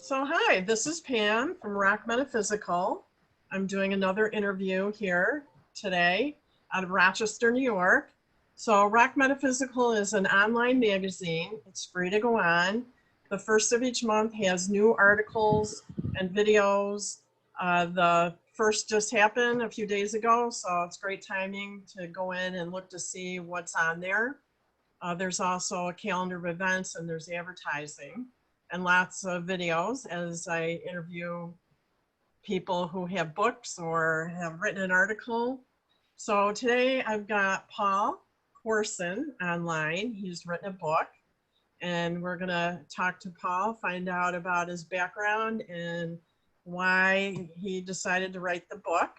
So hi, this is Pam from ROC Metaphysical. I'm doing another interview here today out of Rochester, New York. So ROC Metaphysical is an online magazine. It's free to go on. The first of each month has new articles and videos. The first just happened a few days ago, so it's great timing to go in and look to see what's on there. There's also a calendar of events and there's advertising and lots of videos as I interview people who have books or have written an article. So today I've got Paul Corson online. He's written a book and we're gonna talk to Paul, find out about his background and why he decided to write the book.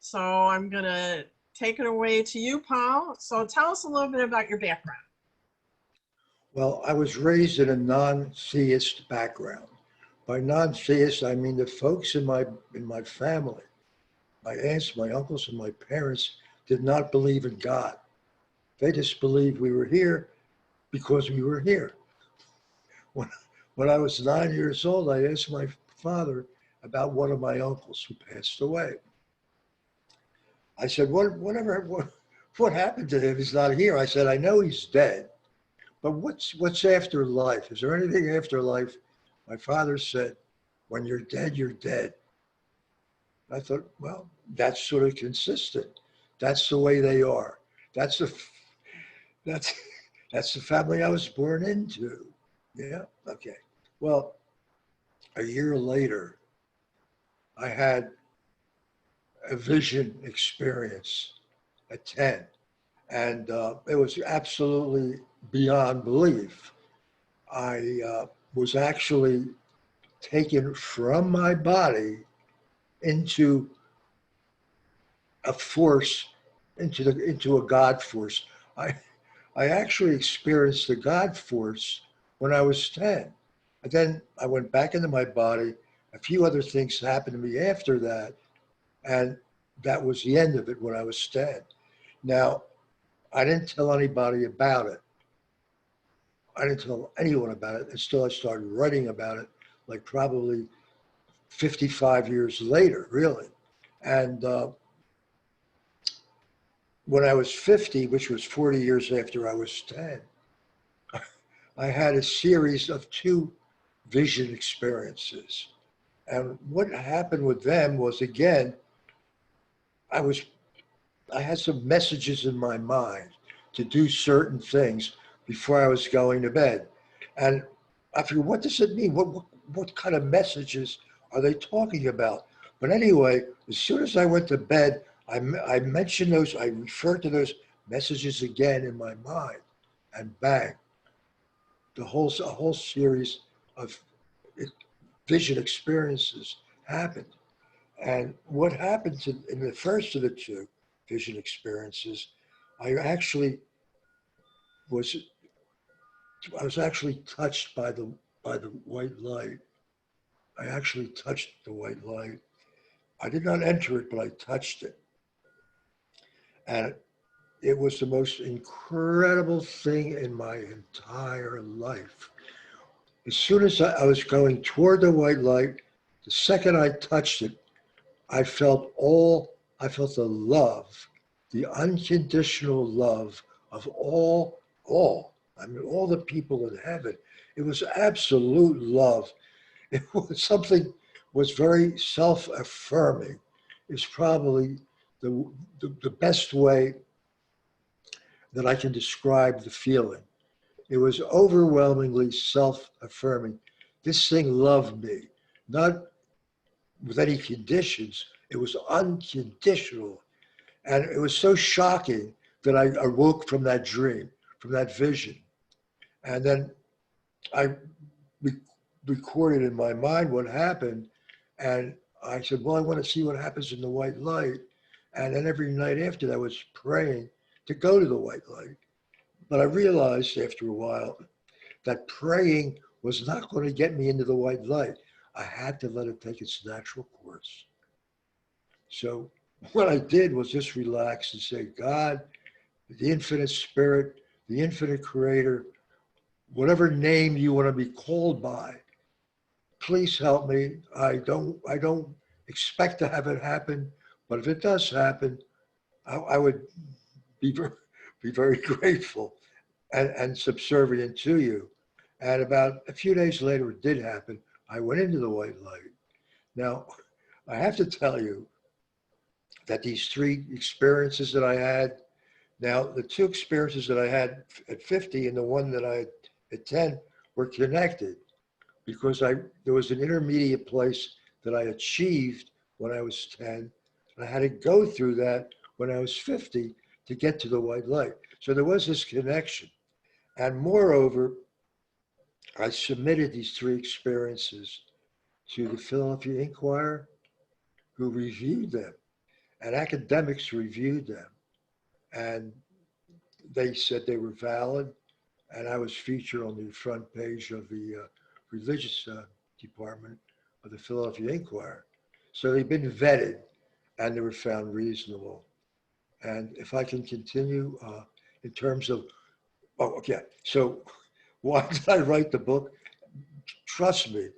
So I'm gonna take it away to you, Paul. So tell us a little bit about your background. Well, I was raised in a non-theist background. By non-theist, I mean the folks in my family, my aunts, my uncles, and my parents did not believe in God. They just believed we were here because we were here. When I was 9 years old, I asked my father about one of my uncles who passed away. I said, what happened to him? He's not here. I said, I know he's dead. But what's after life? Is there anything after life? My father said, when you're dead, you're dead. I thought, well, that's sort of consistent. That's the way they are. That's the family I was born into. Yeah, okay. Well, a year later, I had a vision experience at 10. And it was absolutely beyond belief. I was actually taken from my body into a force, into a God force. I actually experienced the God force when I was 10. And then I went back into my body. A few other things happened to me after that. And that was the end of it when I was 10. Now, I didn't tell anybody about it. I didn't tell anyone about it until I started writing about it, like probably 55 years later, really. And when I was 50, which was 40 years after I was 10, I had a series of 2 vision experiences. And what happened with them was, again, I had some messages in my mind to do certain things before I was going to bed. And I figured, what does it mean? What kind of messages are they talking about? But anyway, as soon as I went to bed, I mentioned those, I referred to those messages again in my mind, and bang, a whole series of vision experiences happened. And what happened in the first of the 2 vision experiences, I was actually touched by the white light. I actually touched the white light. I did not enter it, but I touched it. And it was the most incredible thing in my entire life. As soon as I was going toward the white light, the second I touched it, I felt the love, the unconditional love of all, all the people in heaven. It was absolute love. It was very self-affirming. It's probably the best way that I can describe the feeling. It was overwhelmingly self-affirming. This thing loved me, not with any conditions. It was unconditional. And it was so shocking that I awoke from that dream, from that vision. And then I recorded in my mind what happened. And I said, well, I want to see what happens in the white light. And then every night after that, I was praying to go to the white light. But I realized after a while that praying was not going to get me into the white light. I had to let it take its natural course. So what I did was just relax and say, God, the infinite spirit, the infinite creator, whatever name you want to be called by, please help me. I don't expect to have it happen, but if it does happen, I would be very grateful and subservient to you. And about a few days later, it did happen. I went into the white light. Now, I have to tell you that these three experiences that I had, now the two experiences that I had at 50 and the one that I had at 10 were connected because there was an intermediate place that I achieved when I was 10. And I had to go through that when I was 50 to get to the white light. So there was this connection. And moreover, I submitted these three experiences to the Philadelphia Inquirer, who reviewed them, and academics reviewed them. And they said they were valid. And I was featured on the front page of the religious department of the Philadelphia Inquirer. So they've been vetted and they were found reasonable. And if I can continue in terms of, oh, okay. So why did I write the book? Trust me,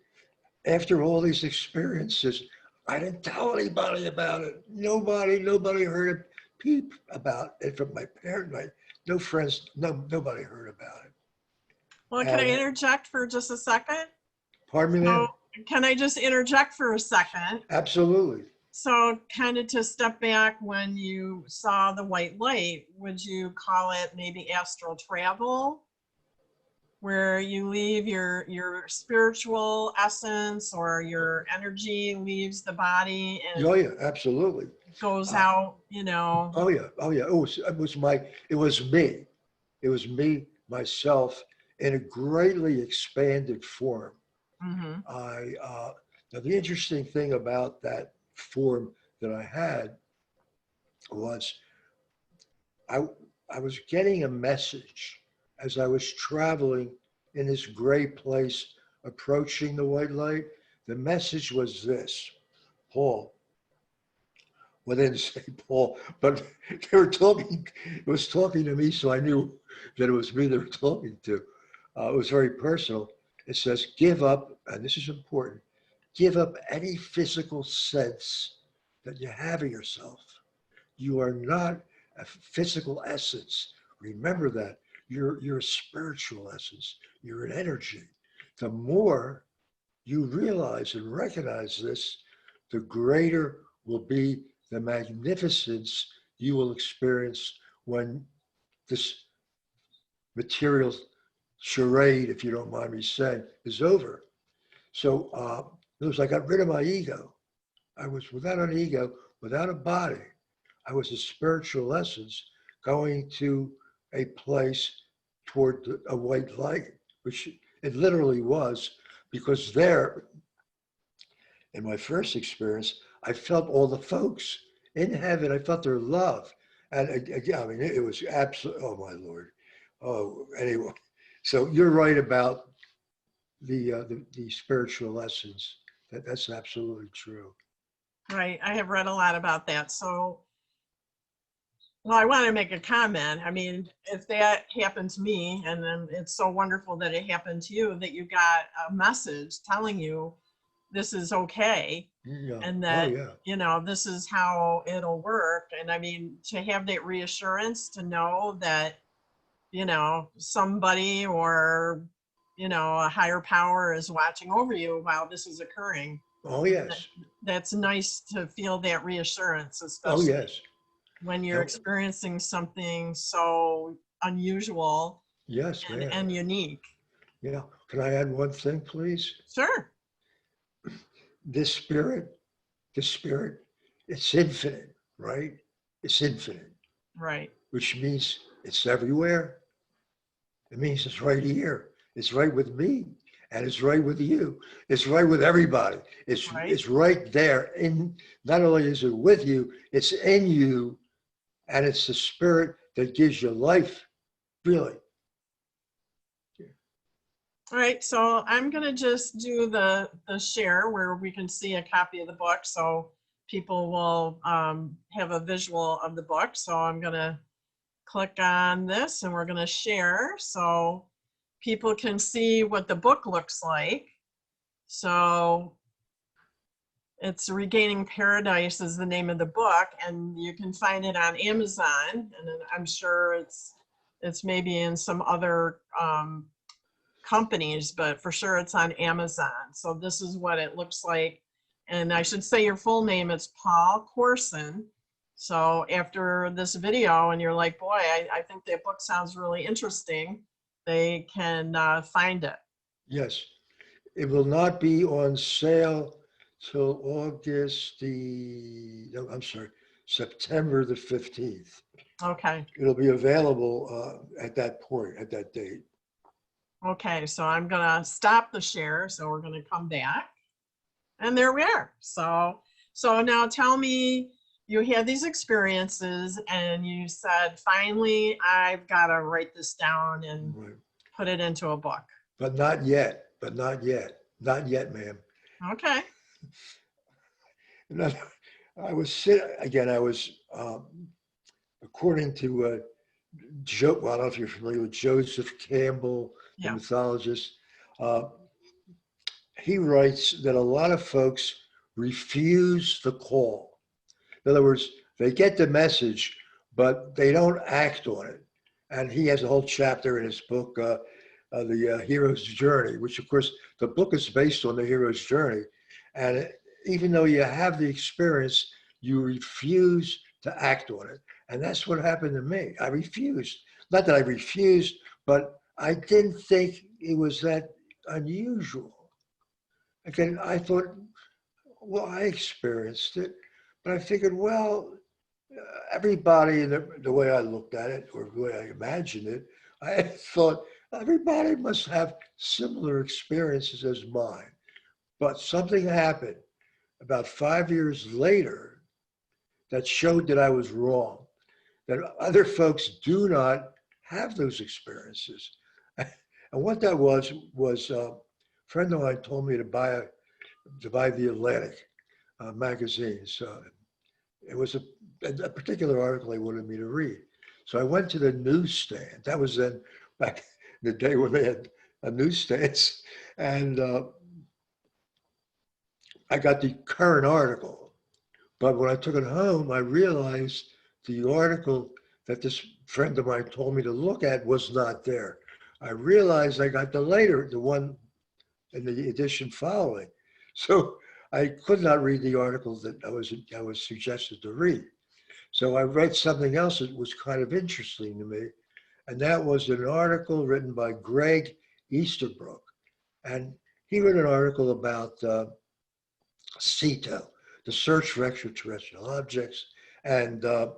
after all these experiences, I didn't tell anybody about it. Nobody heard a peep about it from my parents, no friends, nobody heard about it. Well, can I interject for just a second? Pardon me, ma'am? Can I just interject for a second? Absolutely. So kind of to step back, when you saw the white light, would you call it maybe astral travel? Where you leave your spiritual essence or your energy leaves the body and Oh yeah, absolutely. goes out, you know. Oh yeah, oh yeah. It was me, myself, in a greatly expanded form. Mm-hmm. Now the interesting thing about that form that I had was I was getting a message as I was traveling in this gray place approaching the white light. The message was this: Paul. Well, they didn't say Paul, but they were talking, it was talking to me, so I knew that it was me they were talking to. It was very personal. It says, give up, and this is important, give up any physical sense that you have of yourself. You are not a physical essence. Remember that. You're a spiritual essence. You're an energy. The more you realize and recognize this, the greater will be the magnificence you will experience when this material charade, if you don't mind me saying, is over. So it was like I got rid of my ego. I was without an ego, without a body. I was a spiritual essence going to a place toward a white light, which it literally was, because there, in my first experience, I felt all the folks in heaven. I felt their love. And again, I mean, it was absolutely, oh my Lord. Oh, anyway. So you're right about the spiritual essence. That's absolutely true. Right. I have read a lot about that. So, well, I want to make a comment. I mean, if that happened to me, and then it's so wonderful that it happened to you, that you got a message telling you this is okay. Yeah. And that, Oh, yeah. you know, this is how it'll work. And I mean, to have that reassurance to know that, you know, somebody or, you know, a higher power is watching over you while this is occurring. Oh, yes. That's nice to feel that reassurance, Oh, especially yes. when you're experiencing something so unusual Yes, ma'am. and unique. Yeah. Can I add one thing, please? Sure. The spirit, it's infinite, right? It's infinite, Right. which means it's everywhere. It means it's right here. It's right with me, and it's right with you. It's right with everybody. It's right there. In not only is it with you, it's in you, and it's the spirit that gives you life, really. All right, so I'm gonna just do the share where we can see a copy of the book, so people will have a visual of the book. So I'm gonna click on this and we're gonna share so people can see what the book looks like. So it's Regaining Paradise is the name of the book, and you can find it on Amazon, and I'm sure it's maybe in some other companies, but for sure it's on Amazon. So this is what it looks like. And I should say your full name is Paul Corson. So after this video and you're like, boy, I think that book sounds really interesting, they can find it. Yes. It will not be on sale till September the 15th. Okay. It'll be available at that point, at that date. Okay, so I'm gonna stop the share. So we're gonna come back. And there we are. So now tell me, you had these experiences and you said, finally, I've got to write this down and Right. put it into a book. But not yet, not yet, ma'am. Okay. I was according to Joe, well, I don't know if you're familiar with Joseph Campbell, the Yeah. mythologist. He writes that a lot of folks refuse the call. In other words, they get the message, but they don't act on it. And he has a whole chapter in his book, The Hero's Journey, which of course, the book is based on the hero's journey. And even though you have the experience, you refuse to act on it. And that's what happened to me. I refused. Not that I refused, but I didn't think it was that unusual. Again, I thought, well, I experienced it, but I figured, well, everybody, in the way I looked at it, or the way I imagined it, I thought everybody must have similar experiences as mine. But something happened about 5 years later that showed that I was wrong, that other folks do not have those experiences. And what that was a friend of mine told me to buy the Atlantic magazine. So it was a particular article he wanted me to read. So I went to the newsstand. That was then back in the day when they had newsstands. And I got the current article. But when I took it home, I realized the article that this friend of mine told me to look at was not there. I realized I got the one in the edition following. So I could not read the article that I was suggested to read. So I read something else that was kind of interesting to me. And that was an article written by Greg Easterbrook. And he wrote an article about CETO, the search for extraterrestrial objects. And the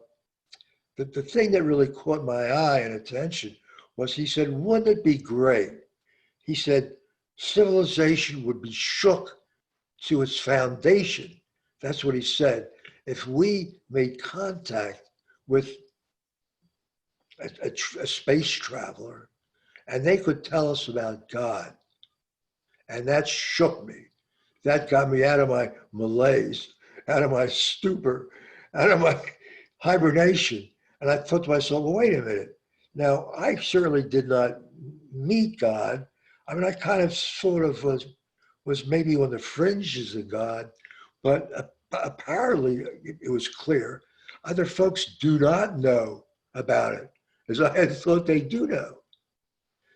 thing that really caught my eye and attention was he said, wouldn't it be great? He said, civilization would be shook to its foundation. That's what he said. If we made contact with a space traveler and they could tell us about God, and that shook me. That got me out of my malaise, out of my stupor, out of my hibernation. And I thought to myself, well, wait a minute. Now, I certainly did not meet God. I mean, I kind of sort of was maybe on the fringes of God, but apparently it was clear other folks do not know about it, as I had thought they do know.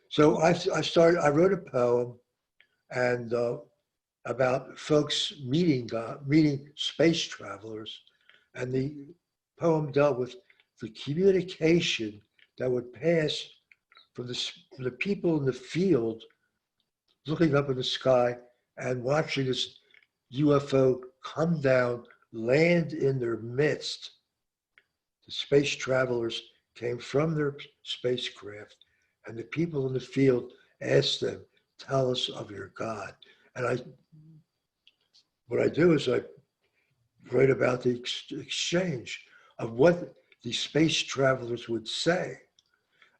So I wrote a poem and about folks meeting God, meeting space travelers, and the poem dealt with the communication that would pass from the people in the field looking up in the sky and watching this UFO come down, land in their midst. The space travelers came from their spacecraft, and the people in the field asked them, tell us of your God. And what I do is I write about the exchange of what the space travelers would say.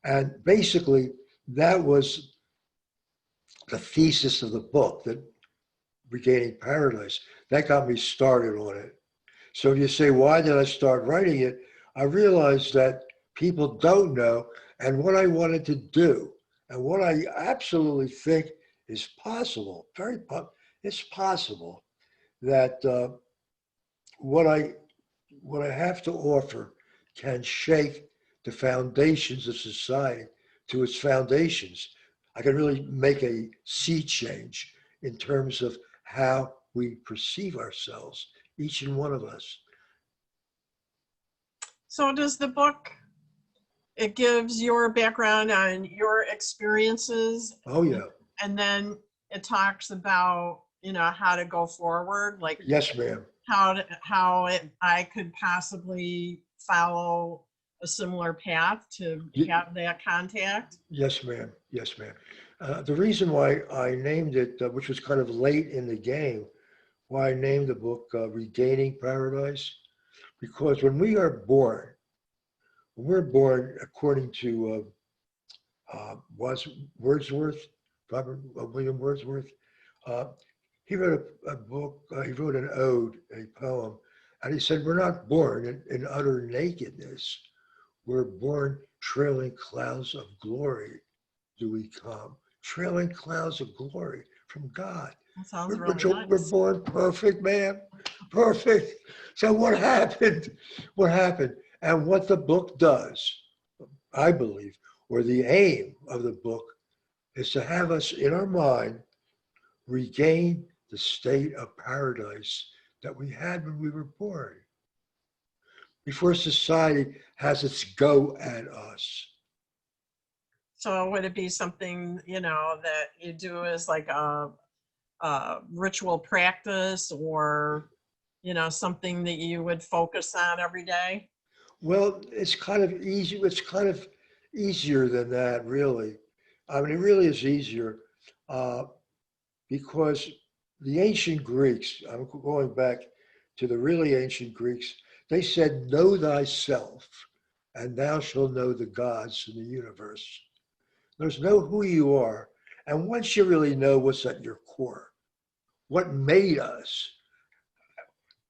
And basically, that was the thesis of the book, that Regaining Paradise. That got me started on it. So if you say, why did I start writing it? I realized that people don't know, and what I wanted to do, and what I absolutely think is possible, it's possible that what I what I have to offer can shake the foundations of society to its foundations. I can really make a sea change in terms of how we perceive ourselves, each and one of us. So does the book, it gives your background on your experiences, Oh, yeah. and then it talks about, you know, how to go forward, like Yes, ma'am. I could possibly follow a similar path to have that contact. Yes, ma'am. Yes, ma'am. The reason why I named it, which was kind of late in the game, why I named the book Regaining Paradise, because when we're born, according to was Wordsworth, Robert William Wordsworth, uh, he wrote a book, he wrote an ode, a poem, and he said, we're not born in utter nakedness. We're born trailing clouds of glory do we come, trailing clouds of glory from God. That sounds We're, really we're nice. born perfect, man. Perfect. So what happened? What happened? And what the book does, I believe, or the aim of the book is to have us in our mind regain the state of paradise that we had when we were born, before society has its go at us. So would it be something, you know, that you do as like a ritual practice, or, you know, something that you would focus on every day? Well, it's kind of easy. It's kind of easier than that, really. I mean, it really is easier uh, because the ancient Greeks, I'm going back to the really ancient Greeks, they said, know thyself, and thou shalt know the gods in the universe. There's know who you are. And once you really know what's at your core, what made us,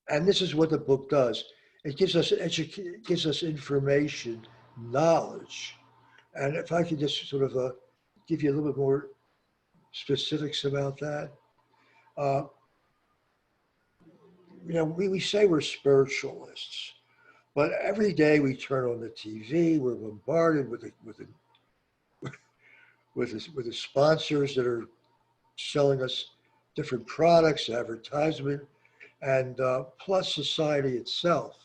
and this is what the book does, it gives us it gives us information, knowledge. And if I could just sort of give you a little bit more specifics about that, uh, we say we're spiritualists, but every day we turn on the TV, we're bombarded with the sponsors that are selling us different products, advertisement, and plus society itself.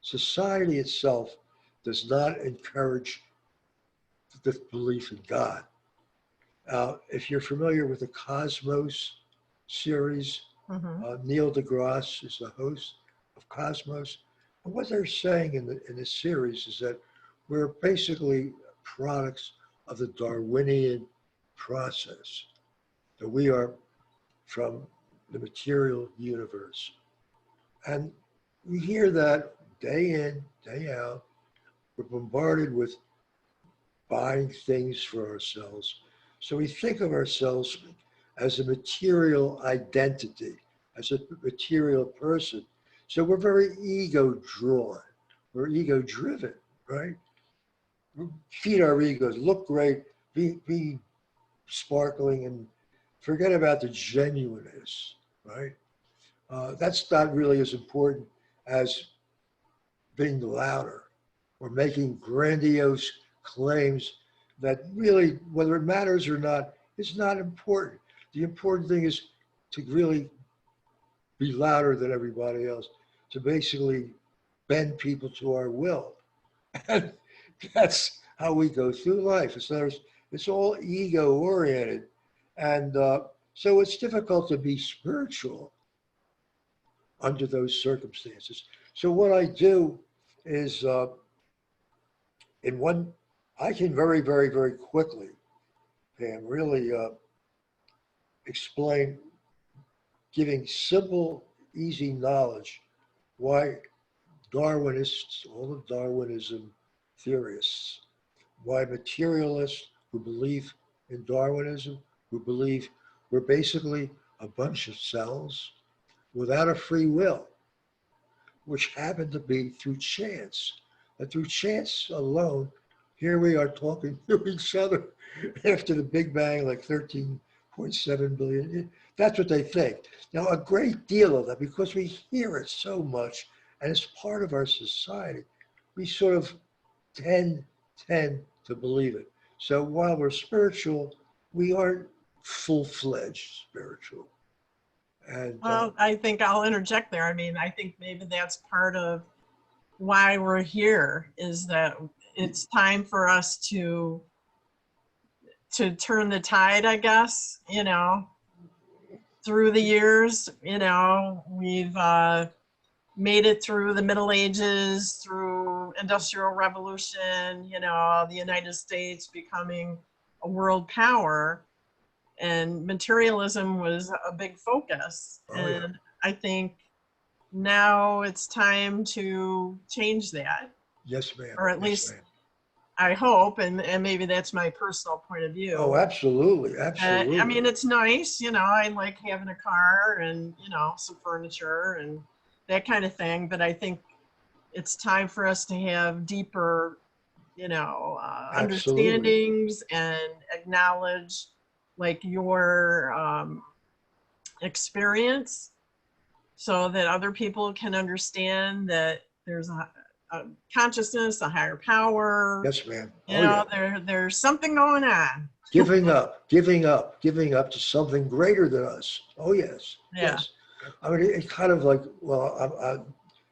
Society itself does not encourage the belief in God. If you're familiar with the Cosmos series, Mm-hmm. Neil deGrasse is the host of Cosmos. And what they're saying in this series is that we're basically products of the Darwinian process, that we are from the material universe. And we hear that day in, day out. We're bombarded with buying things for ourselves. So we think of ourselves as a material identity, as a material person. So we're very ego drawn. We're ego driven, right? We feed our egos, look great, be sparkling, and forget about the genuineness, right? That's not really as important as being louder or making grandiose claims that really, whether it matters or not, is not important. The important thing is to really be louder than everybody else, to basically bend people to our will. And that's how we go through life. It's all ego oriented. And so it's difficult to be spiritual under those circumstances. So what I do is in one, I can very, very, very quickly, Pam, really explain, giving simple, easy knowledge why Darwinists, all of Darwinism theorists, why materialists who believe in Darwinism, who believe we're basically a bunch of cells without a free will, which happened to be through chance. And through chance alone, here we are talking to each other after the Big Bang, like 13 0.7 billion. That's what they think. Now, a great deal of that, because we hear it so much and it's part of our society, we sort of tend to believe it. So while we're spiritual, we aren't full-fledged spiritual. And Well, I think I'll interject there. I mean, I think maybe that's part of why we're here, is that it's time for us to turn the tide, I guess. You know, through the years, you know, we've made it through the Middle Ages, through Industrial Revolution, you know, the United States becoming a world power, and materialism was a big focus. Oh, yeah. And I think now it's time to change that, Yes, ma'am. or at Yes, least ma'am. I hope, and maybe that's my personal point of view. Oh, absolutely, I absolutely. mean, it's nice, you know, I like having a car and, you know, some furniture and that kind of thing, but I think it's time for us to have deeper, you know, Absolutely. understandings and acknowledge like your experience, so that other people can understand that there's a consciousness, a higher power. Yes, ma'am. You Oh, yeah. know, there's something going on. Giving up to something greater than us. Oh, yes, Yeah. yes. I mean, it's kind of like, well,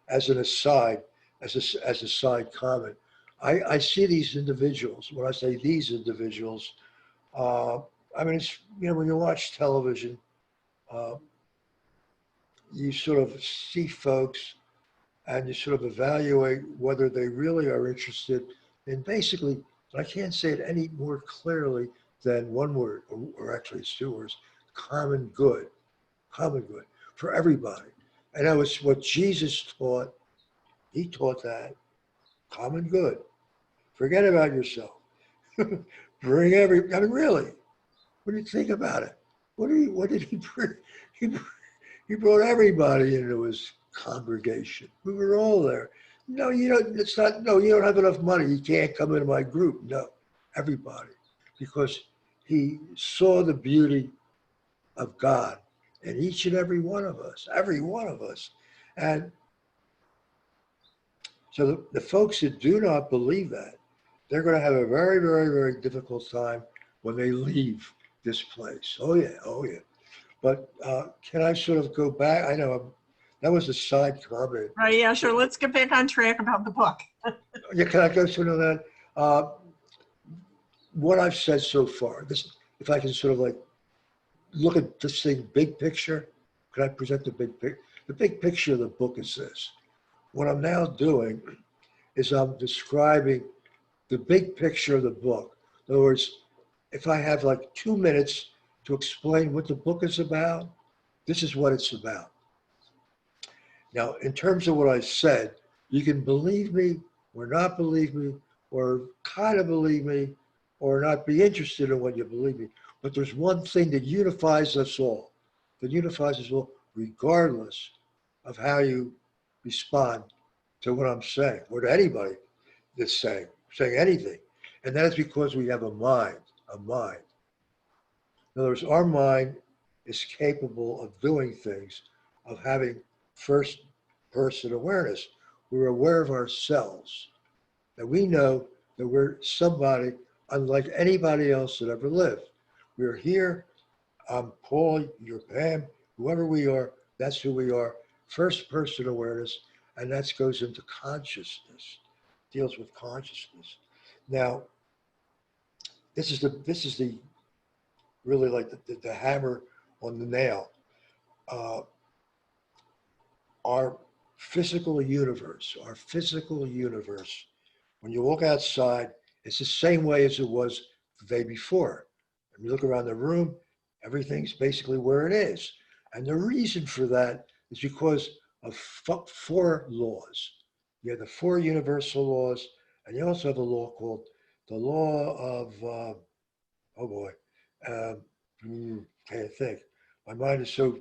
as an aside, as a side comment, I see these individuals. When I say these individuals, I mean, it's, you know, when you watch television, uh, you sort of see folks and you sort of evaluate whether they really are interested in basically, I can't say it any more clearly than one word, or actually it's two words, common good for everybody. And that was what Jesus taught. He taught that common good. Forget about yourself. Bring I mean, really, what do you think about it? What did he bring? He, he brought everybody into his congregation. We were all there. No, you don't, it's not, no, you don't have enough money. You can't come into my group. No, everybody. Because he saw the beauty of God in each and every one of us, every one of us. And so the folks that do not believe that, they're going to have a very, very, very difficult time when they leave this place. Oh, yeah. Oh, yeah. But can I sort of go back? I know that was a side comment. Right. Yeah, sure. Let's get back on track about the book. Yeah, can I go through that? What I've said so far, this, if I can sort of like look at this thing, big picture, can I present the big picture? The big picture of the book is this. What I'm now doing is I'm describing the big picture of the book. In other words, if I have like 2 minutes to explain what the book is about, this is what it's about. Now, in terms of what I said, you can believe me or not believe me, or kind of believe me, or not be interested in what you believe me. But there's one thing that unifies us all, regardless of how you respond to what I'm saying, or to anybody that's saying anything. And that is because we have a mind. In other words, our mind is capable of doing things, of having first person awareness. We're aware of ourselves, that we know that we're somebody unlike anybody else that ever lived. We're here, I'm Paul, you're Pam, whoever we are, that's who we are. First person awareness, and that goes into consciousness, deals with consciousness. Now, this is the really like the hammer on the nail. Our physical universe, when you look outside, it's the same way as it was the day before. When you look around the room, everything's basically where it is. And the reason for that is because of four laws. You have the four universal laws, and you also have a law called the law of, oh boy, can't think. My mind is so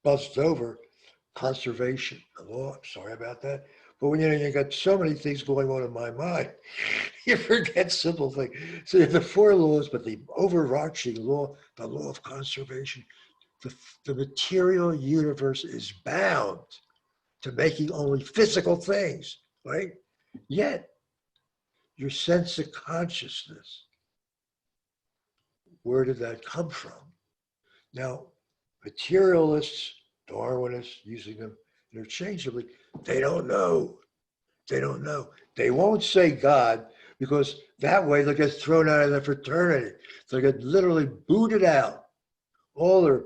buzzed over. Conservation, the law, I'm sorry about that. But when you got so many things going on in my mind, you forget simple things. So you have the four laws, but the overarching law, the law of conservation, the material universe is bound to making only physical things, right? Yet your sense of consciousness, where did that come from? Now, materialists, Darwinists, using them interchangeably, they don't know. They don't know. They won't say God because that way they'll get thrown out of the fraternity. They'll get literally booted out. All their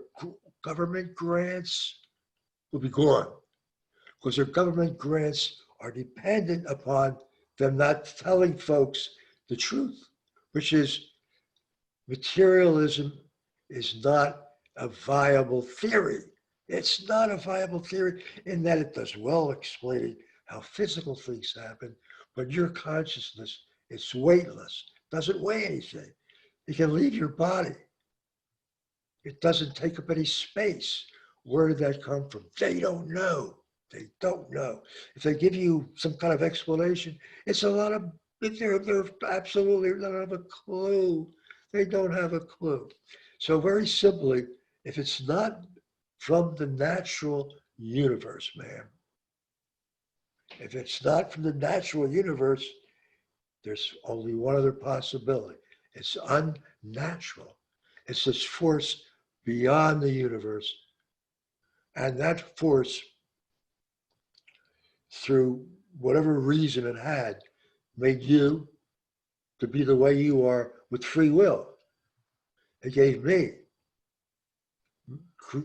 government grants will be gone because their government grants are dependent upon them not telling folks the truth, which is materialism is not a viable theory. It's not a viable theory in that it does well explaining how physical things happen, but your consciousness, it's weightless, doesn't weigh anything. It can leave your body. It doesn't take up any space. Where did that come from? They don't know. They don't know. If they give you some kind of explanation, it's a lot of, they're absolutely don't have a clue. They don't have a clue. So very simply, if it's not from the natural universe, ma'am, if it's not from the natural universe, there's only one other possibility. It's unnatural. It's this force beyond the universe. And that force, through whatever reason it had, made you to be the way you are with free will. It gave me,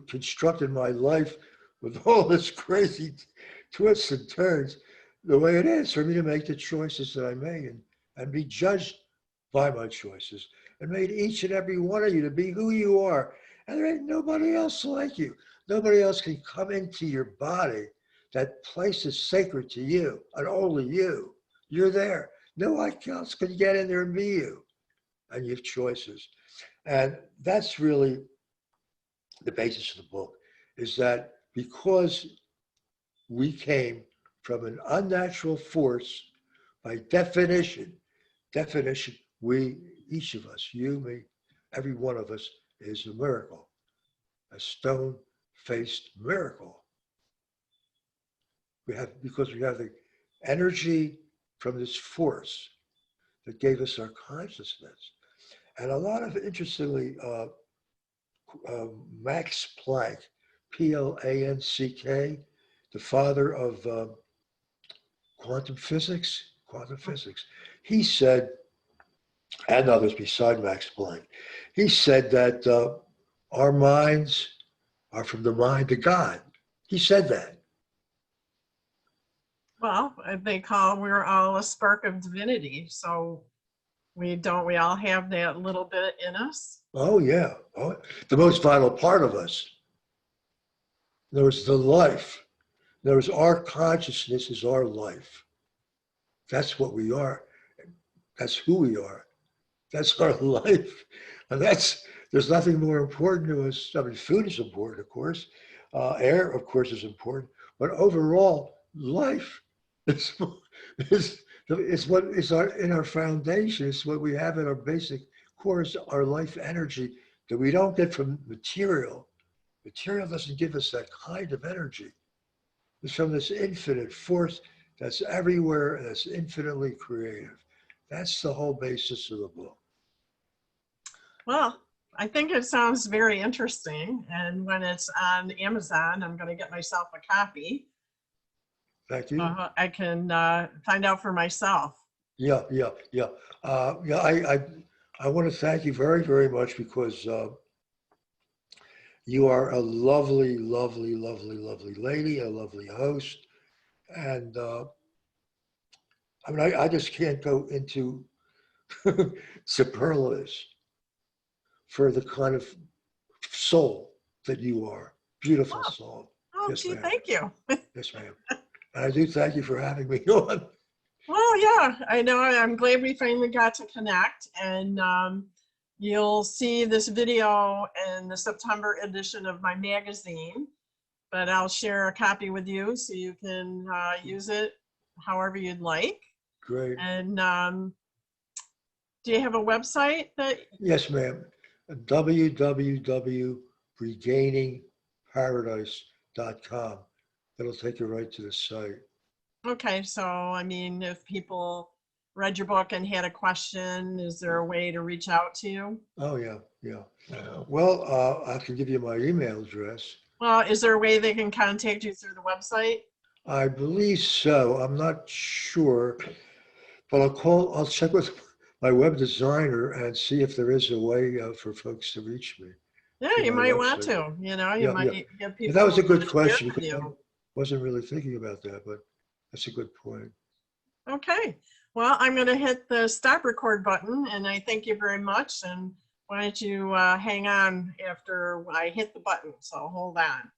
constructed my life with all this crazy twists and turns, the way it is for me to make the choices that I made and be judged by my choices, and made each and every one of you to be who you are. And there ain't nobody else like you. Nobody else can come into your body. That place is sacred to you and only you. You're there. No one else can get in there and be you. And you have choices. And that's really the basis of the book, is that because we came from an unnatural force, by definition, we, each of us, you, me, every one of us is a miracle, a stone-faced miracle. Because we have the energy from this force that gave us our consciousness. And a lot of, interestingly, Max Planck, Planck, the father of quantum physics, he said, and others beside Max Planck, he said that our minds are from the mind of God. He said that. Well, we're all a spark of divinity. So we all have that little bit in us. Oh, yeah. Oh, the most vital part of us. There's the life. There's our consciousness is our life. That's what we are. That's who we are. That's our life. And there's nothing more important to us. I mean, food is important, of course. Air, of course, is important. But overall, life is what is in our foundation. It's what we have in our basic core, is our life energy that we don't get from material. Material doesn't give us that kind of energy. It's from this infinite force that's everywhere and that's infinitely creative. That's the whole basis of the book. Well, I think it sounds very interesting. And when it's on Amazon, I'm going to get myself a copy. Thank you. I can find out for myself. Yeah. I want to thank you very, very much, because you are a lovely, lovely, lovely, lovely lady, a lovely host. And I mean, I just can't go into superlatives for the kind of soul that you are. Beautiful soul. Oh, Yes, gee, ma'am. thank you. Yes, ma'am. And I do thank you for having me on. Well, yeah, I know. I'm glad we finally got to connect. And you'll see this video in the September edition of my magazine. But I'll share a copy with you so you can use it however you'd like. Great. And do you have a website that? Yes, ma'am. www.regainingparadise.com. That'll take you right to the site. Okay, so I mean, if people read your book and had a question, is there a way to reach out to you? Oh, yeah, yeah. Well, I can give you my email address. Well, is there a way they can contact you through the website? I believe so. I'm not sure, but I'll check with my web designer and see if there is a way for folks to reach me Yeah, through you my might want website. to, you know, you Yeah, might yeah. get Yeah, people that was a who good want to hear question from because I you. wasn't really thinking about that, but that's a good point. Okay, well, I'm going to hit the stop record button, and I thank you very much. And why don't you hang on after I hit the button? So hold on.